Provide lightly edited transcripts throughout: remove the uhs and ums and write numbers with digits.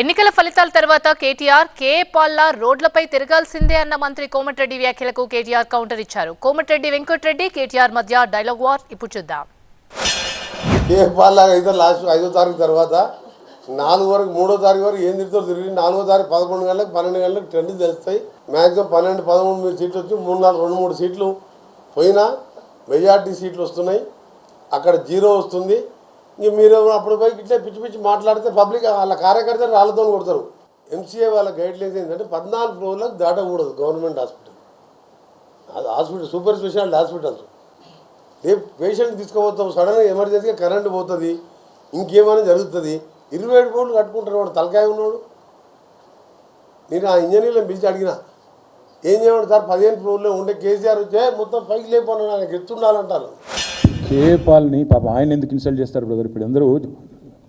ఎన్నికల ఫలితాల తర్వాత కేటీఆర్ కేఏపాల్ల రోడ్లపై తిరగాల్సిందే అన్న మంత్రి కోమటిరెడ్డి వ్యాఖ్యలకు కేటీఆర్ కౌంటర్ ఇచ్చారు. కోమటిరెడ్డి వెంకటరెడ్డి కేటీఆర్ మధ్య డైలాగ్ వార్ ఇప్పుడు చూద్దాం. కేఏపాల్ల అయితే లాస్ట్ 5వ తారీఖు తర్వాత 4 వరకు 3వ తారీఖు వరకు ఏం తిరుగుతారు తిరిగి 4వ తారీఖు 11 గంటలకు 12 గంటలకు ట్రెండ్ తెలుస్తాయి. మ్యాక్సిమం 12, 13 సీట్లు వచ్చి 2-3 సీట్లు పోయినా మెజార్టీ సీట్లు వస్తున్నాయి. అక్కడ 0 వస్తుంది. ఇంక మీరు అప్పుడు పోయి ఇట్లా పిచ్చి పిచ్చి మాట్లాడితే పబ్లిక్ వాళ్ళ కార్యకర్తలు రాళ్ళతో కొడతారు. ఎంసీఏ వాళ్ళ గైడ్లైన్స్ ఏంటంటే 14 ఫ్లోర్లకు దాటకూడదు గవర్నమెంట్ హాస్పిటల్. అది హాస్పిటల్ సూపర్ స్పెషాలిటీ హాస్పిటల్స్. రేపు పేషెంట్ తీసుకుపోతాం, సడన్గా ఎమర్జెన్సీగా కరెంటు పోతుంది, ఇంకేమైనా జరుగుతుంది. 27 ఫ్లోర్లు కట్టుకుంటారు. వాడు తలకాయ ఉన్నాడు. నేను ఆ ఇంజనీర్లను పిలిచి అడిగిన ఏం చేయమంటారు సార్, 15 ఫ్లోర్లో ఉండే కేసీఆర్ వచ్చే మొత్తం పైకి లేకపోయినా నాకు ఎత్తుండాలంటారు. కేఏపాల్ని పాపం ఆయన ఎందుకు ఇన్సల్ట్ చేస్తారు బ్రదర్? ఇప్పుడు అందరూ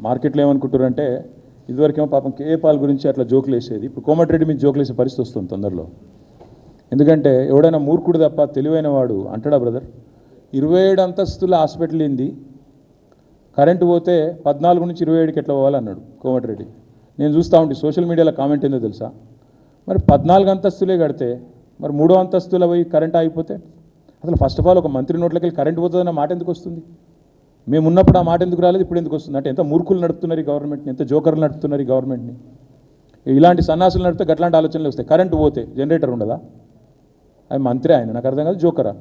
మార్కెట్లో ఏమనుకుంటారంటే ఇదివరకేమో పాపం కేఏపాల్ గురించి అట్లా జోకులు వేసేది, ఇప్పుడు కోమటిరెడ్డి మీద జోకులు వేసే పరిస్థితి వస్తుంది తొందరలో. ఎందుకంటే ఎవడైనా మూర్ఖుడు తప్ప తెలివైన వాడు అంటాడా బ్రదర్? 27 అంతస్తుల హాస్పిటల్ ఏంది, కరెంటు పోతే 14 నుంచి 27కి ఎట్లా పోవాలన్నాడు కోమటిరెడ్డి. నేను చూస్తూ ఉంటే సోషల్ మీడియాలో కామెంట్ ఏందో తెలుసా, మరి 14 అంతస్తులే కడితే మరి 3వ అంతస్తుల పోయి కరెంట్ ఆగిపోతే అసలు ఫస్ట్ ఆఫ్ ఆల్ ఒక మంత్రి నోట్లకి వెళ్ళి కరెంట్ పోతుందన్న మాట ఎందుకు వస్తుంది? మేము ఉన్నప్పుడు ఆ మాట ఎందుకు రాలేదు, ఇప్పుడు ఎందుకు వస్తుంది? అంటే ఎంత మూర్ఖులు నడుపుతున్నారు ఈ గవర్నమెంట్ని, ఎంత జోకర్లు నడుపుతున్నారు ఈ గవర్నమెంట్ని. ఇలాంటి సన్నాసులు నడిపితే గట్లాంటి ఆలోచనలు వస్తాయి. కరెంటు పోతే జనరేటర్ ఉండదా? అది మంత్రి ఆయన, నాకు అర్థం కాదు, జోకరా?